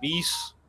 20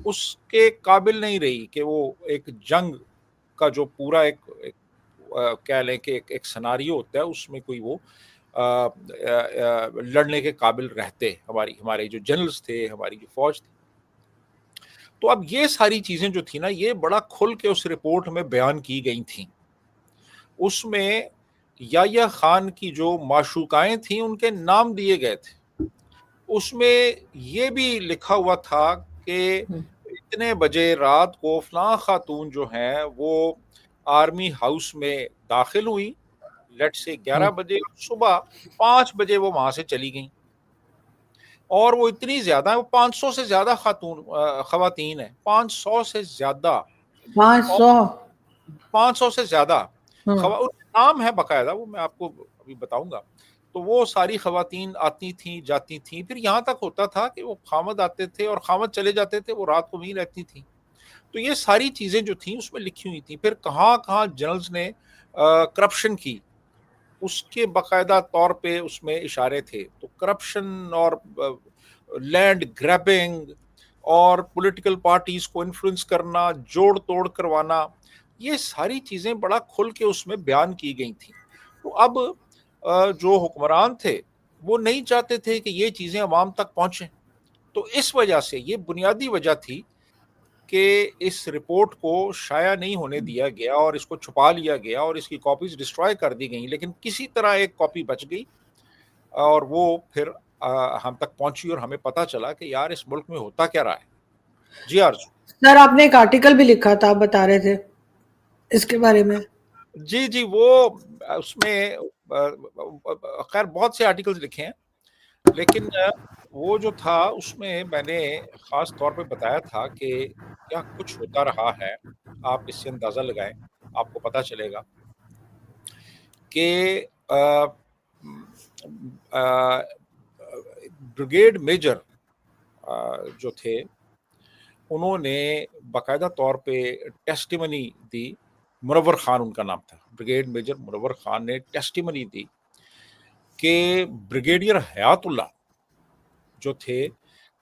اس کے قابل نہیں رہی کہ وہ ایک جنگ کا جو پورا ایک کہہ لیں کہ ایک سناریو ہوتا ہے اس میں کوئی وہ لڑنے کے قابل رہتے ہمارے جو جنرلز تھے، ہماری جو فوج تھی. تو اب یہ ساری چیزیں جو تھی نا یہ بڑا کھل کے اس رپورٹ میں بیان کی گئی تھیں. اس میں یحییٰ خان کی جو معشوقائیں تھیں ان کے نام دیے گئے تھے. اس میں یہ بھی لکھا ہوا تھا کہ اتنے بجے رات کو فلاں خاتون جو ہیں وہ آرمی ہاؤس میں داخل ہوئی، لیٹ سے 11 بجے، صبح 5 بجے وہ وہاں سے چلی گئیں. اور وہ اتنی زیادہ ہیں، وہ 500 سے زیادہ خواتین ہیں، 500 سے زیادہ، 500 سے زیادہ نام ہے باقاعدہ، وہ میں آپ کو ابھی بتاؤں گا. تو وہ ساری خواتین آتی تھیں جاتی تھیں. پھر یہاں تک ہوتا تھا کہ وہ خامد آتے تھے اور خامد چلے جاتے تھے، وہ رات کو وہیں رہتی تھیں. تو یہ ساری چیزیں جو تھیں اس میں لکھی ہوئی تھیں. پھر کہاں کہاں جنرلز نے کرپشن کی اس کے باقاعدہ طور پہ اس میں اشارے تھے. تو کرپشن اور لینڈ گریبنگ اور پولیٹیکل پارٹیز کو انفلوئنس کرنا، جوڑ توڑ کروانا، یہ ساری چیزیں بڑا کھل کے اس میں بیان کی گئی تھیں. تو اب جو حکمران تھے وہ نہیں چاہتے تھے کہ یہ چیزیں عوام تک پہنچیں. تو اس وجہ سے یہ بنیادی وجہ تھی کہ اس رپورٹ کو شائع نہیں ہونے دیا گیا اور اس کو چھپا لیا گیا اور اس کی کاپیز ڈسٹرائے کر دی گئیں. لیکن کسی طرح ایک کاپی بچ گئی اور وہ پھر ہم تک پہنچی اور ہمیں پتا چلا کہ یار اس ملک میں ہوتا کیا رہا ہے. جی آرزو سر، آپ نے ایک آرٹیکل بھی لکھا تھا، آپ بتا رہے تھے اس کے بارے میں. جی وہ اس میں خیر بہت سے آرٹیکلز لکھے ہیں، لیکن وہ جو تھا اس میں میں نے خاص طور پہ بتایا تھا کہ کیا کچھ ہوتا رہا ہے. آپ اس سے اندازہ لگائیں، آپ کو پتا چلے گا کہ بریگیڈ میجر جو تھے انہوں نے باقاعدہ طور پہ ٹیسٹیمنی دی. منور خان ان کا نام تھا، بریگیڈ میجر منور خان نے ٹیسٹیمنی دی کہ بریگیڈیئر حیات اللہ جو تھے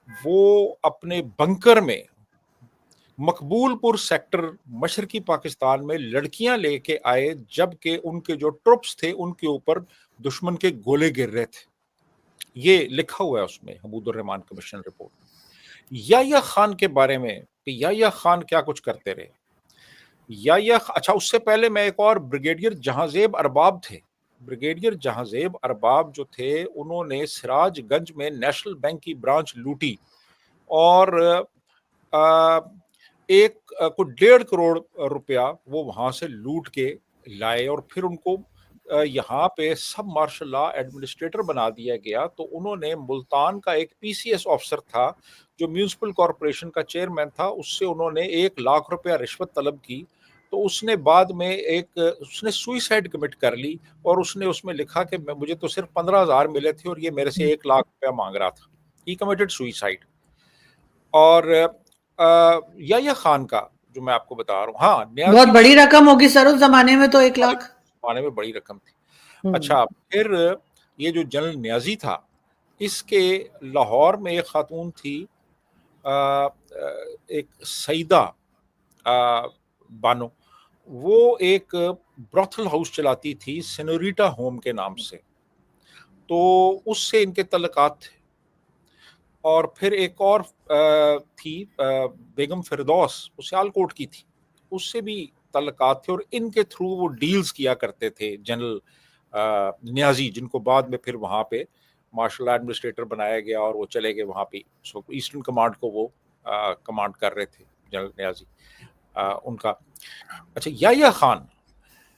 وہ اپنے بنکر میں مقبول پور سیکٹر مشرقی پاکستان میں لڑکیاں لے کے آئے، جبکہ ان کے جو ٹروپس تھے ان کے اوپر دشمن کے گولے گر رہے تھے. یہ لکھا ہوا ہے اس میں حمود الرحمان کمیشن رپورٹ. یحییٰ خان کے بارے میں کہ یحییٰ خان کیا کچھ کرتے رہے. اچھا اس سے پہلے میں ایک اور بریگیڈیئر جہاں-زیب ارباب تھے. بریگیڈیئر جہاں-زیب ارباب جو تھے انہوں نے سراج گنج میں نیشنل بینک کی برانچ لوٹی اور کوئی 1.5 کروڑ روپیہ وہ وہاں سے لوٹ کے لائے اور پھر ان کو یہاں پہ سب مارشل لا ایڈمنسٹریٹر بنا دیا گیا. تو انہوں نے ملتان کا ایک پی سی ایس آفیسر تھا جو میونسپل کارپوریشن کا چیئرمین تھا، اس سے انہوں نے 1 لاکھ روپیہ رشوت طلب کی. تو اس نے بعد میں اس نے سوئسائڈ کمٹ کر لی اور اس نے اس میں لکھا کہ مجھے تو صرف 15,000 ملے تھے اور یہ میرے سے 1 لاکھ روپیہ مانگ رہا تھا. ہی کمٹڈ سوئسائڈ. اور یحییٰ خان کا جو میں آپ کو بتا رہا ہوں، ہاں بہت بڑی رقم ہوگی سر اس زمانے میں، تو 1 لاکھ زمانے میں بڑی رقم تھی. اچھا پھر یہ جو جنرل نیازی تھا اس کے لاہور میں ایک خاتون تھی، ایک سعیدہ بانو، وہ ایک بروتھل ہاؤس چلاتی تھی سینوریٹا ہوم کے نام سے. تو اس سے ان کے تعلقات تھے. اور پھر ایک اور تھی بیگم فردوس، وہ سیالکوٹ کی تھی، اس سے بھی تعلقات تھے اور ان کے تھرو وہ ڈیلز کیا کرتے تھے جنرل نیازی، جن کو بعد میں پھر وہاں پہ مارشل ایڈمنسٹریٹر بنایا گیا اور وہ چلے گئے وہاں پہ ایسٹرن کمانڈ کو وہ کمانڈ کر رہے تھے جنرل نیازی ان کا. اچھا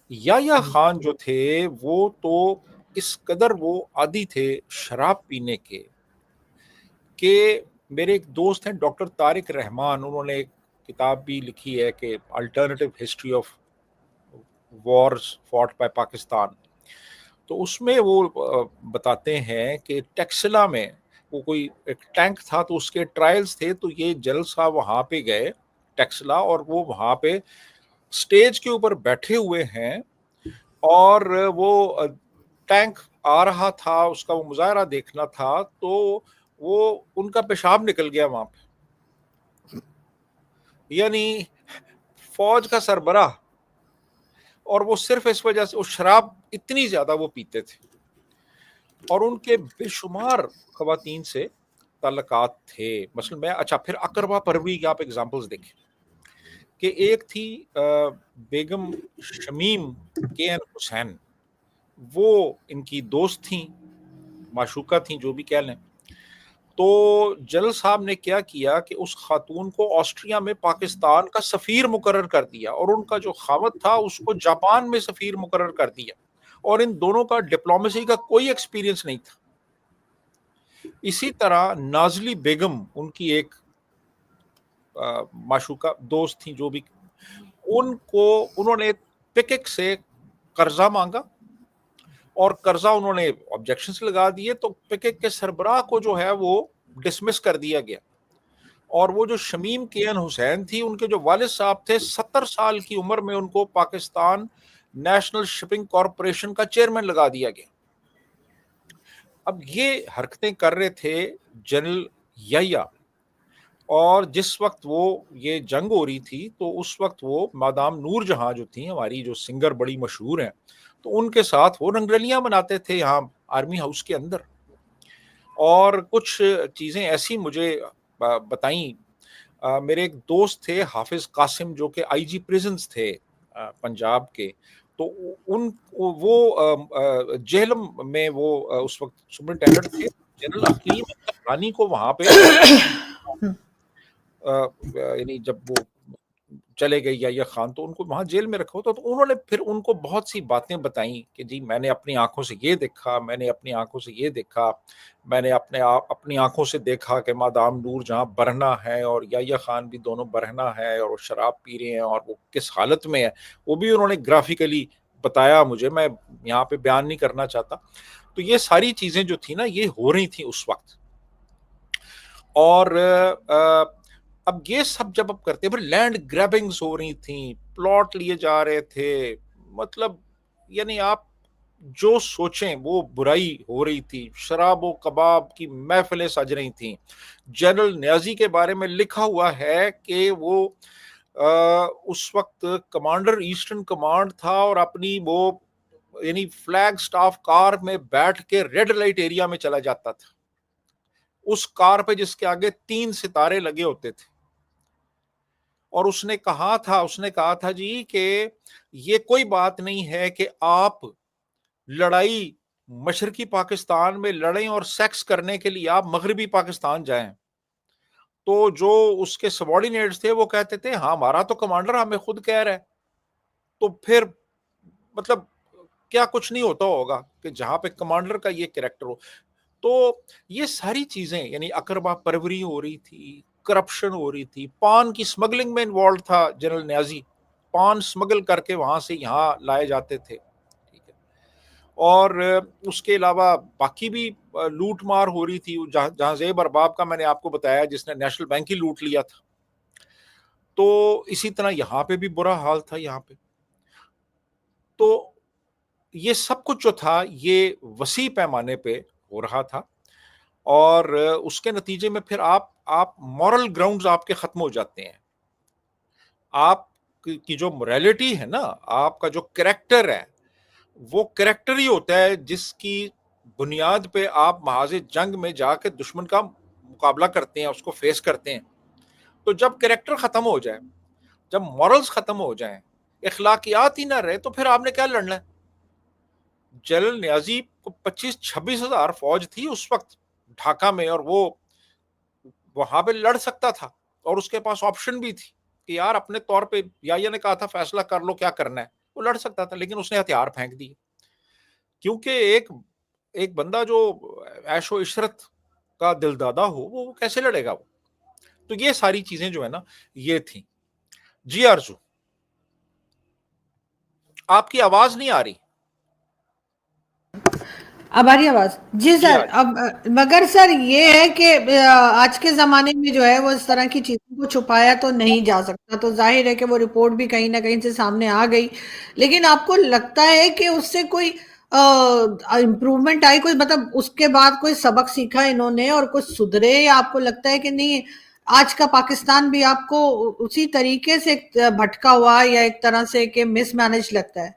یحییٰ خان جو تھے وہ تو اس قدر وہ عادی تھے شراب پینے کے کہ میرے ایک دوست ہیں ڈاکٹر طارق رحمان، انہوں نے ایک کتاب بھی لکھی ہے کہ alternative history of wars fought by Pakistan. تو اس میں وہ بتاتے ہیں کہ ٹیکسلا میں وہ کوئی ایک ٹینک تھا تو اس کے ٹرائلز تھے. تو یہ جنرل صاحب وہاں پہ گئے ٹیکسلا اور وہ وہاں پہ سٹیج کے اوپر بیٹھے ہوئے ہیں اور وہ ٹینک آ رہا تھا، اس کا وہ مظاہرہ دیکھنا تھا. تو وہ ان کا پیشاب نکل گیا وہاں پہ. یعنی فوج کا سربراہ، اور وہ صرف اس وجہ سے، وہ شراب اتنی زیادہ وہ پیتے تھے، اور ان کے بے شمار خواتین سے تعلقات تھے. مثلا میں، اچھا پھر اقربا پروری کی آپ ایگزامپلس دیکھیں کہ ایک تھی بیگم شمیم کے این حسین، وہ ان کی دوست تھیں، معشوقہ تھیں، جو بھی کہہ لیں. تو جنرل صاحب نے کیا کیا کہ اس خاتون کو آسٹریا میں پاکستان کا سفیر مقرر کر دیا، اور ان کا جو خاوند تھا اس کو جاپان میں سفیر مقرر کر دیا، اور ان دونوں کا ڈپلومیسی کا کوئی ایکسپیرینس نہیں تھا. اسی طرح نازلی بیگم، ان کی ایک معشوقہ دوست تھیں، جو بھی، ان کو انہوں نے پکک سے قرضہ مانگا، اور قرضہ انہوں نے آبجیکشنز لگا دیے، تو پکک کے سربراہ کو جو ہے وہ ڈسمس کر دیا گیا. اور وہ جو شمیم کے این حسین تھی، ان کے جو والد صاحب تھے، 70 سال کی عمر میں ان کو پاکستان نیشنل شپنگ کارپوریشن کا چیئرمین لگا دیا گیا. اب یہ حرکتیں کر رہے تھے جنرل یحییٰ، اور جس وقت وہ یہ جنگ ہو رہی تھی تو اس وقت وہ مادام نور جہاں جو تھیں، ہماری جو سنگر بڑی مشہور ہیں، تو ان کے ساتھ وہ رنگرلیاں مناتے تھے یہاں آرمی ہاؤس کے اندر. اور کچھ چیزیں ایسی مجھے بتائیں. میرے ایک دوست تھے حافظ قاسم، جو کہ آئی جی پریزنز تھے پنجاب کے، تو وہ جہلم میں وہ اس وقت سپرنٹینڈنٹ تھے. جنرل حکیم رانی کو وہاں پہ یعنی جب وہ چلے گئے یحییٰ خان، تو ان کو وہاں جیل میں رکھا ہوتا، تو انہوں نے پھر ان کو بہت سی باتیں بتائیں کہ جی میں نے اپنی آنکھوں سے یہ دیکھا، میں نے اپنی آنکھوں سے یہ دیکھا، میں نے اپنی آنکھوں سے دیکھا کہ مادام نور جہاں برہنہ ہے اور یحییٰ خان بھی دونوں برہنہ ہے، اور وہ شراب پی رہے ہیں، اور وہ کس حالت میں ہے، وہ بھی انہوں نے گرافیکلی بتایا مجھے. میں یہاں پہ بیان نہیں کرنا چاہتا. تو یہ ساری چیزیں جو تھی نا، یہ ہو رہی تھیں اس وقت. اور اب یہ سب جب اب کرتے، پھر لینڈ گریبنگز ہو رہی تھیں، پلاٹ لیے جا رہے تھے، مطلب یعنی آپ جو سوچیں وہ برائی ہو رہی تھی. شراب و کباب کی محفلیں سج رہی تھیں. جنرل نیازی کے بارے میں لکھا ہوا ہے کہ وہ اس وقت کمانڈر ایسٹرن کمانڈ تھا، اور اپنی وہ یعنی فلیگ سٹاف کار میں بیٹھ کے ریڈ لائٹ ایریا میں چلا جاتا تھا، اس کار پہ جس کے آگے 3 ستارے لگے ہوتے تھے. اور اس نے کہا تھا جی کہ یہ کوئی بات نہیں ہے کہ آپ لڑائی مشرقی پاکستان میں لڑیں اور سیکس کرنے کے لیے آپ مغربی پاکستان جائیں. تو جو اس کے سبارڈینیٹس تھے وہ کہتے تھے ہاں ہمارا تو کمانڈر ہمیں خود کہہ رہا ہے. تو پھر مطلب کیا کچھ نہیں ہوتا ہوگا کہ جہاں پہ کمانڈر کا یہ کریکٹر ہو. تو یہ ساری چیزیں، یعنی اقربا پروری ہو رہی تھی، کرپشن ہو رہی تھی، پان کی سمگلنگ میں انوالوڈ تھا جنرل نیازی، پان سمگل کر کے وہاں سے یہاں لائے جاتے تھے. ٹھیک ہے. اور اس کے علاوہ باقی بھی لوٹ مار ہو رہی تھی. جہاں زیب ارباب کا میں نے آپ کو بتایا، جس نے نیشنل بینک ہی لوٹ لیا تھا. تو اسی طرح یہاں پہ بھی برا حال تھا یہاں پہ. تو یہ سب کچھ جو تھا یہ وسیع پیمانے پہ ہو رہا تھا، اور اس کے نتیجے میں پھر آپ مورل گراؤنڈز آپ کے ختم ہو جاتے ہیں. آپ کی جو موریلٹی ہے نا، آپ کا جو کریکٹر ہے، وہ کریکٹر ہی ہوتا ہے جس کی بنیاد پہ آپ محاذ جنگ میں جا کے دشمن کا مقابلہ کرتے ہیں، اس کو فیس کرتے ہیں. تو جب کریکٹر ختم ہو جائے، جب مورلز ختم ہو جائیں، اخلاقیات ہی نہ رہے، تو پھر آپ نے کیا لڑنا ہے؟ جنرل نیازی کو 25-26 ہزار فوج تھی اس وقت ڈھاکہ میں، اور وہ وہاں پہ لڑ سکتا تھا، اور اس کے پاس آپشن بھی تھی کہ یار اپنے طور پہ یحییٰ نے کہا تھا فیصلہ کر لو کیا کرنا ہے. وہ لڑ سکتا تھا، لیکن اس نے ہتھیار پھینک دیے. کیونکہ ایک بندہ جو عیش و عشرت کا دل دادا ہو، وہ کیسے لڑے گا وہ. تو یہ ساری چیزیں جو ہے نا یہ تھیں. جی آرزو، آپ کی آواز نہیں آ رہی. اب آ رہی آواز؟ جی سر. اب مگر سر یہ ہے کہ آج کے زمانے میں جو ہے وہ اس طرح کی چیزوں کو چھپایا تو نہیں جا سکتا. تو ظاہر ہے کہ وہ رپورٹ بھی کہیں نہ کہیں سے سامنے آ گئی. لیکن آپ کو لگتا ہے کہ اس سے کوئی امپروومنٹ آئی، کوئی مطلب اس کے بعد کوئی سبق سیکھا انہوں نے اور کچھ سدھرے، یا آپ کو لگتا ہے کہ نہیں آج کا پاکستان بھی آپ کو اسی طریقے سے بھٹکا ہوا یا ایک طرح سے کہ مس مینج لگتا ہے؟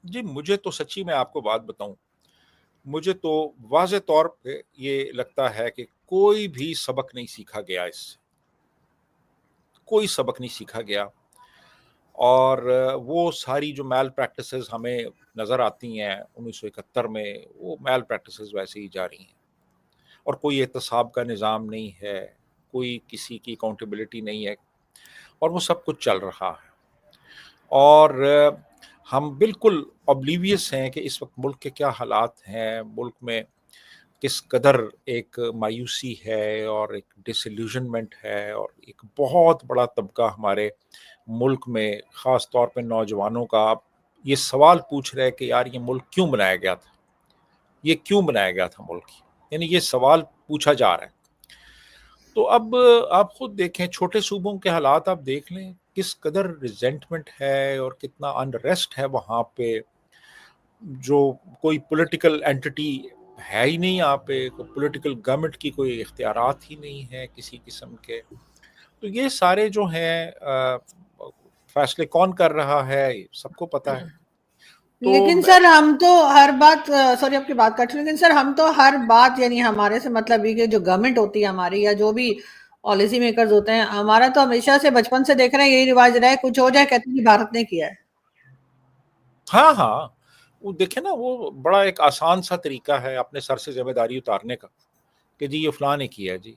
جی مجھے تو سچی میں آپ کو بات بتاؤں، مجھے تو واضح طور پہ یہ لگتا ہے کہ کوئی بھی سبق نہیں سیکھا گیا، اس سے کوئی سبق نہیں سیکھا گیا، اور وہ ساری جو میل پریکٹسز ہمیں نظر آتی ہیں 1971 میں، وہ میل پریکٹسز ویسے ہی جاری ہیں، اور کوئی احتساب کا نظام نہیں ہے، کوئی کسی کی اکاؤنٹیبلٹی نہیں ہے، اور وہ سب کچھ چل رہا ہے، اور ہم بالکل اوبلیویس ہیں کہ اس وقت ملک کے کیا حالات ہیں، ملک میں کس قدر ایک مایوسی ہے اور ایک ڈس ایلیوژنمنٹ ہے، اور ایک بہت بڑا طبقہ ہمارے ملک میں خاص طور پہ نوجوانوں کا یہ سوال پوچھ رہے کہ یار یہ ملک کیوں بنایا گیا تھا، یہ کیوں بنایا گیا تھا ملک، یعنی یہ سوال پوچھا جا رہا ہے۔ تو اب آپ خود دیکھیں، چھوٹے صوبوں کے حالات آپ دیکھ لیں کس قدر ریزنٹمنٹ ہے اور کتنا انریسٹ ہے وہاں پہ، جو کوئی پولیٹیکل اینٹی ہے ہی نہیں، یہاں پہ پولیٹیکل گورنمنٹ کی کوئی اختیارات ہی نہیں ہے کسی قسم کے۔ تو یہ سارے جو ہیں فیصلے کون کر رہا ہے سب کو پتا ہے۔ تو لیکن سر ہم تو ہر بات، سوری آپ کی بات کاٹ رہی ہوں، لیکن سر ہم تو ہر بات، یعنی ہمارے سے مطلب یہ کہ جو گورنمنٹ ہوتی ہے ہماری یا جو بھی پالیسی میکرز ہوتے ہیں ہمارا، تو ہمیشہ سے بچپن سے دیکھ رہے ہیں یہی رواج رہا ہے، کچھ ہو جائے کہتے ہیں کہ بھارت نے کیا ہے۔ ہاں ہاں، وہ دیکھیں نا، وہ بڑا ایک آسان سا طریقہ ہے اپنے سر سے ذمہ داری اتارنے کا، کہ جی یہ فلاں نے کیا ہے، جی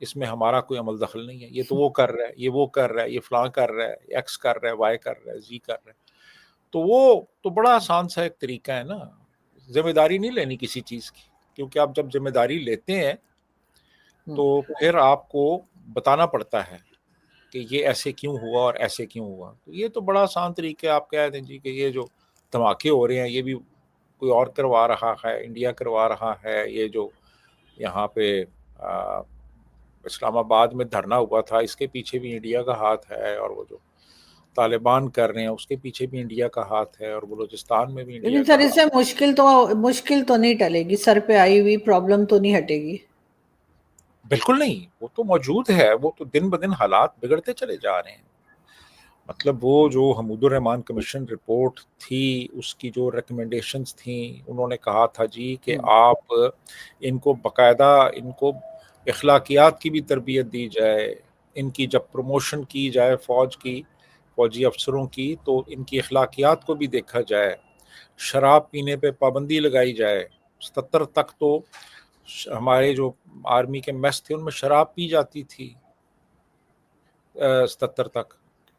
اس میں ہمارا کوئی عمل دخل نہیں ہے، یہ تو وہ کر رہا ہے، یہ وہ کر رہا ہے، یہ فلاں کر رہا ہے، ایکس کر رہا ہے، وائی کر رہا ہے، زی کر رہا ہے۔ تو وہ تو بڑا آسان سا ایک طریقہ ہے نا، ذمہ داری نہیں لینی کسی چیز کی، کیونکہ آپ جب ذمہ داری لیتے ہیں تو پھر آپ کو بتانا پڑتا ہے کہ یہ ایسے کیوں ہوا اور ایسے کیوں ہوا۔ تو یہ تو بڑا آسان طریقہ ہے، آپ کہہ دیں جی کہ یہ جو دھماکے ہو رہے ہیں یہ بھی کوئی اور کروا رہا ہے، انڈیا کروا رہا ہے، یہ جو یہاں پہ اسلام آباد میں دھرنا ہوا تھا اس کے پیچھے بھی انڈیا کا ہاتھ ہے، اور وہ جو طالبان کر رہے ہیں اس کے پیچھے بھی انڈیا کا ہاتھ ہے، اور بلوچستان میں بھی انڈیا لیکن کا سر اس ہاتھ سے مشکل تو نہیں ٹلے گی، سر پہ آئی ہوئی پرابلم تو نہیں ہٹے گی؟ بالکل نہیں، وہ تو موجود ہے، وہ تو دن بدن حالات بگڑتے چلے جا رہے ہیں۔ مطلب وہ جو حمود الرحمان کمیشن رپورٹ تھی، اس کی جو ریکمنڈیشنز تھیں، انہوں نے کہا تھا جی کہ آپ ان کو باقاعدہ ان کو اخلاقیات کی بھی تربیت دی جائے، ان کی جب پروموشن کی جائے فوجی افسروں کی تو ان کی اخلاقیات کو بھی دیکھا جائے، شراب پینے پہ پابندی لگائی جائے۔ 77 تک تو ہمارے جو آرمی کے میس تھے ان میں شراب پی جاتی تھی، 77 تک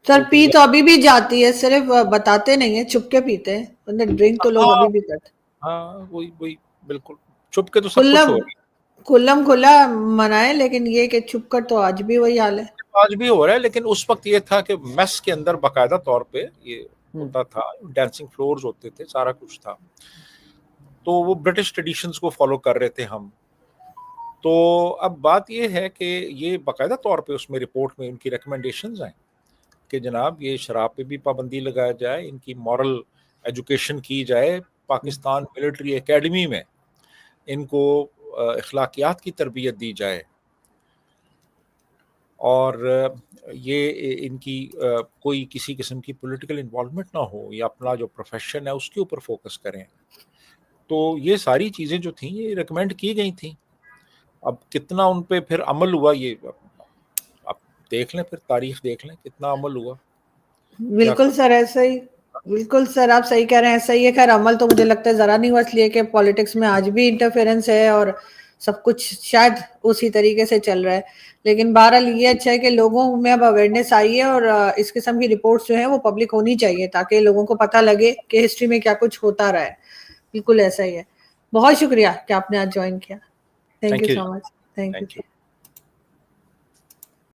سر تو پی تو ابھی بھی جاتی ہے، صرف بتاتے نہیں ہیں، چھپ کے پیتے ہیں، ڈرنک تو لوگ ابھی بھی کرتے ہیں۔ ہاں وہی بالکل چھپ کے تو سب کچھ ہو رہا ہے، کھلم کھلا منائے، لیکن یہ کہ چھپ کر تو آج بھی وہی حال ہے۔ آج بھی ہو رہا ہے، لیکن اس وقت یہ تھا کہ میس کے اندر باقاعدہ طور پہ یہ ہوتا تھا، ڈانسنگ فلورز ہوتے تھے، سارا کچھ تھا، تو وہ برٹش ٹریڈیشنز کو فالو کر رہے تھے ہم۔ تو اب بات یہ ہے کہ یہ باقاعدہ طور پہ اس میں رپورٹ میں ان کی ریکمنڈیشنز ہیں کہ جناب یہ شراب پہ بھی پابندی لگایا جائے، ان کی مورل ایجوکیشن کی جائے، پاکستان ملٹری اکیڈمی میں ان کو اخلاقیات کی تربیت دی جائے، اور یہ ان کی کوئی کسی قسم کی پولیٹیکل انوالومنٹ نہ ہو، یا اپنا جو پروفیشن ہے اس کے اوپر فوکس کریں۔ تو یہ ساری چیزیں جو تھیں یہ ریکمینڈ کی گئی تھیں، اب کتنا ان پہ پھر عمل ہوا یہ آپ دیکھ لیں، پھر تاریخ دیکھ لیں کتنا عمل ہوا۔ بالکل سر ایسا ہی، بالکل سر آپ صحیح کہہ رہے ہیں، ایسا ہی ہے۔ خیر عمل تو مجھے لگتا ہے ذرا نہیں ہوا، اس لیے کہ پالیٹکس میں آج بھی انٹرفیرنس ہے اور سب کچھ شاید اسی طریقے سے چل رہا ہے، لیکن بہرحال یہ اچھا ہے کہ لوگوں میں اب اویئرنیس آئی ہے، اور اس قسم کی رپورٹس جو ہیں وہ پبلک ہونی چاہیے تاکہ لوگوں کو پتہ لگے کہ ہسٹری میں کیا کچھ ہوتا رہا ہے۔ بالکل ایسا ہی ہے۔ بہت شکریہ کہ آپ نے آج جوائن کیا، thank you thank you so much, thank thank you. You